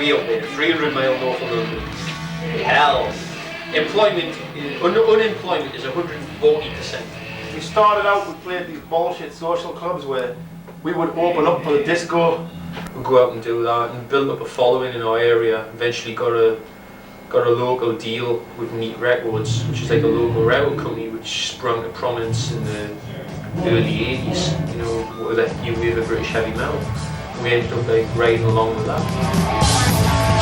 way up there, 300 mile north of London. Hell. Employment, unemployment is 140%. We started out, we played these bullshit social clubs where we would open up for the disco. We'd go out and do that and build up a following in our area. Eventually got a local deal with Neat Records, which is like a local record company which sprung to prominence in the early 80s, you know, with that new wave of British heavy metal. And we ended up like riding along with that.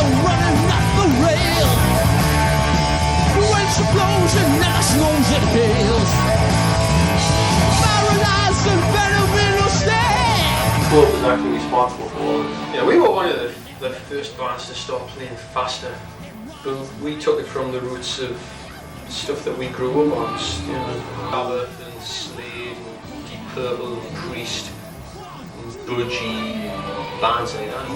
Running off the rail, when she blows and now snows and hails, paralyzed and venom in her stare. Bob was actually responsible for all this. Yeah, we were one of the first bands to start playing faster, but we took it from the roots of stuff that we grew up on, you know, Sabbath and Slade and Deep Purple and Priest and Budgie, bands like that.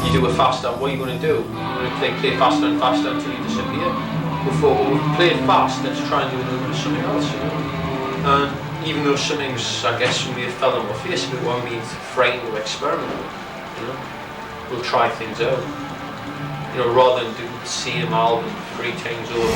You do a faster, what are you going to do? You're going to play faster and faster until you disappear. Before we've played fast, let's try and do a little bit of something else, you know. And even though something's, I guess, may have fell on my face, but won't be frightened to experiment with, you know. We'll try things out, you know, rather than do the same album 3 times over.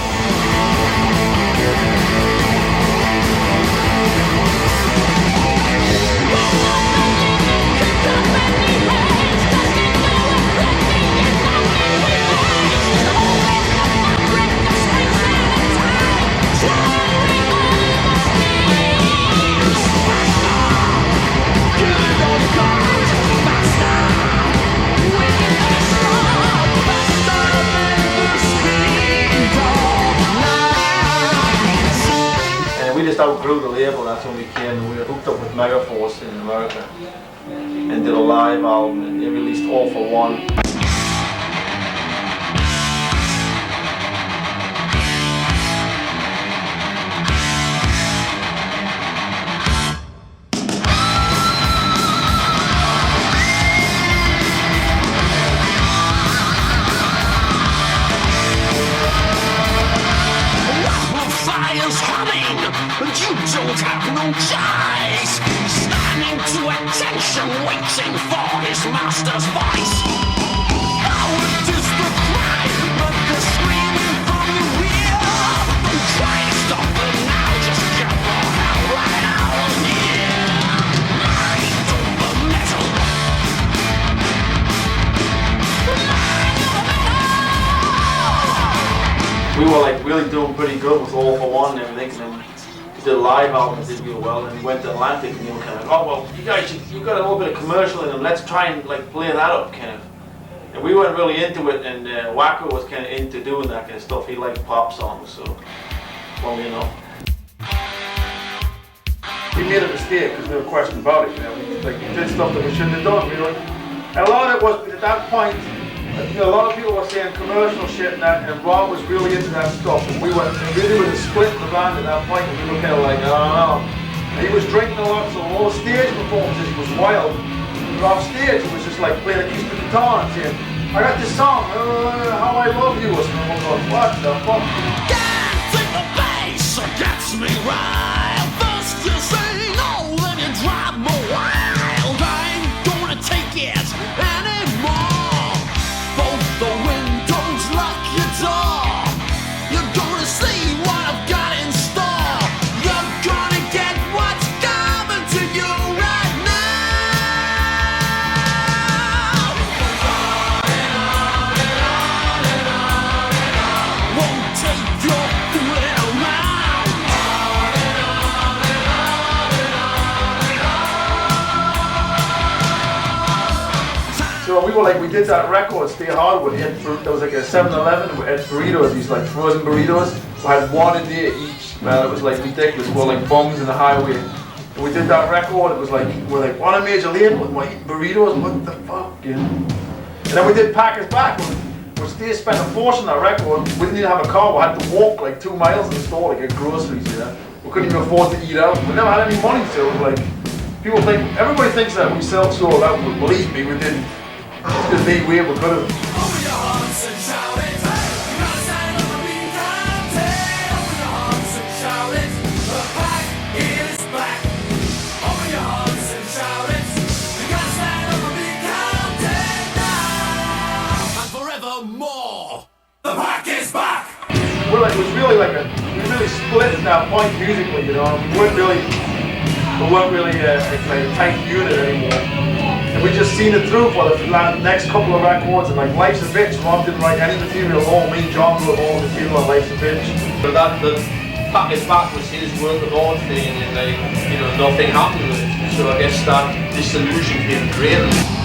We just outgrew the label, that's when we came. We were hooked up with Megaforce in America and did a live album, and they released All for One. But you don't have no choice. Standing to attention, waiting for his master's voice. How it is the cry, but the screaming from the rear. Try to stop them now, just get the hell right out of here. Mind over metal. We were like really doing pretty good with All for One and everything, and then we did a live album and did real well, and we went to Atlantic and they were kind of, oh well, you guys, you've got a little bit of commercial in them, let's try and like play that up, kind of. And we weren't really into it, and Wacko was kind of into doing that kind of stuff. He liked pop songs, so, well, you know. We made a mistake, there's no question about it, you know. We did stuff that we shouldn't have done, really. And a lot of it was, at that point, you know, a lot of people were saying commercial shit and that, and Rob was really into that stuff, and we were really with a split in the band at that point, and we were kind of like, I don't know. And he was drinking a lot, so all the stage performances was wild. But off stage, he was just like playing acoustic guitar and saying, I got this song, How I Love You, or something. I'm going, what the fuck? Dance in the bass gets me wild. First you say no, then you drive me wild. I ain't gonna take it anymore. Both the windows, lock your door. You're gonna see what I've got in store. You're gonna get what's coming to you right now. Won't take your fooling around. So we were like, we did that record, Stay Hardwood, there was like a 7-Eleven, we had burritos, these like frozen burritos. We had one a day each, man, it was like ridiculous. We were like bums in the highway. And we did that record, it was like, we're like, on a major label, we're eating burritos, what the fuck, you know? And then we did Packers Back, we Steve spent a fortune on that record. We didn't even have a car, we had to walk like 2 miles in the store to get groceries, you know? We couldn't even afford to eat out, we never had any money, so it was like, people think, everybody thinks that we sold out, but believe me, we didn't. It's the big way we could have. The Pack is back! We're like, it was really like we really split at that point musically, you know. We weren't really like a tight unit anymore. And we just seen it through for the next couple of records. And like Life's a Bitch, Rob didn't write any material at all. Me and John wrote all the material on Life's a Bitch. But the Pack is back was his work of art thing, and like, you know, nothing happened with it. So I guess that disillusioned him greatly.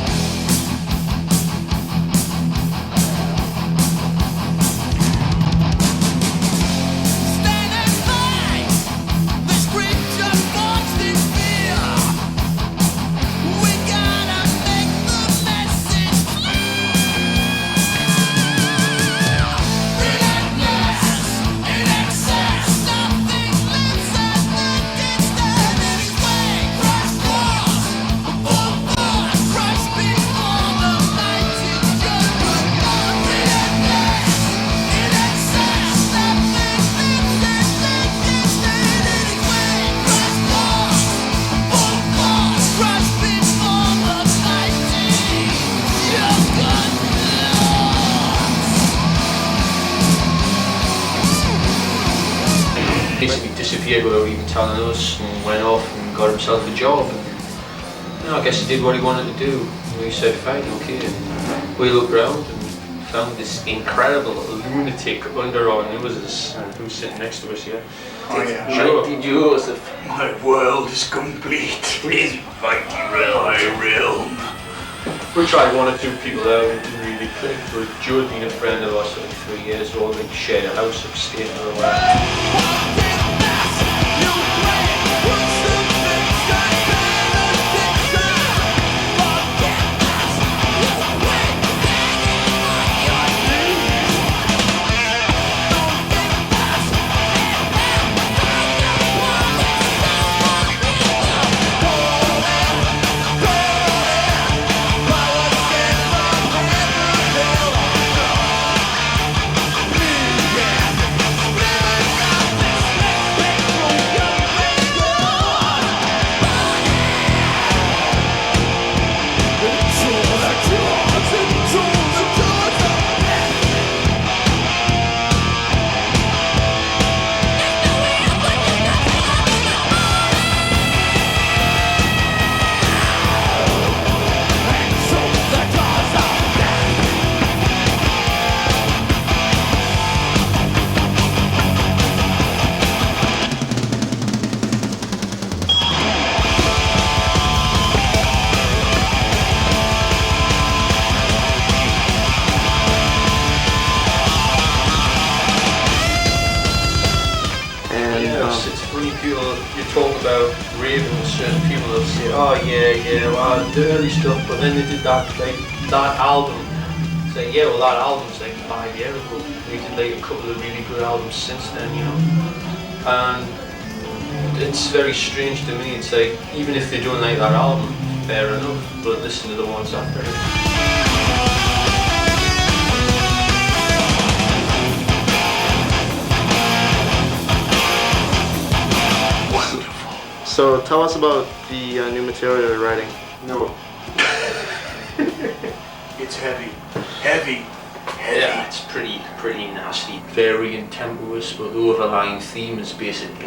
Basically disappeared without even telling us, and went off and got himself a job. And, you know, I guess he did what he wanted to do. And we said, fine, okay. And we looked around and found this incredible lunatic under our noses, who's sitting next to us here. Oh yeah. Sure. Did you, Joseph? My world is complete. Please invite my realm. We tried one or two people out and didn't really click, but Joe had been a friend of ours for like 3 years, so we shared a house upstate and all that. It's funny, people, you talk about Raven with certain people, they'll say, oh yeah, well, the early stuff, but then they did that album. It's like, yeah, well, that album's like 5 years ago. We did like a couple of really good albums since then, you know. And it's very strange to me. It's like, even if they don't like that album, fair enough, but listen to the ones after it. So tell us about the new material you're writing. No. It's heavy. Heavy. Yeah, it's pretty nasty. Very tempestuous, but the overlying theme is basically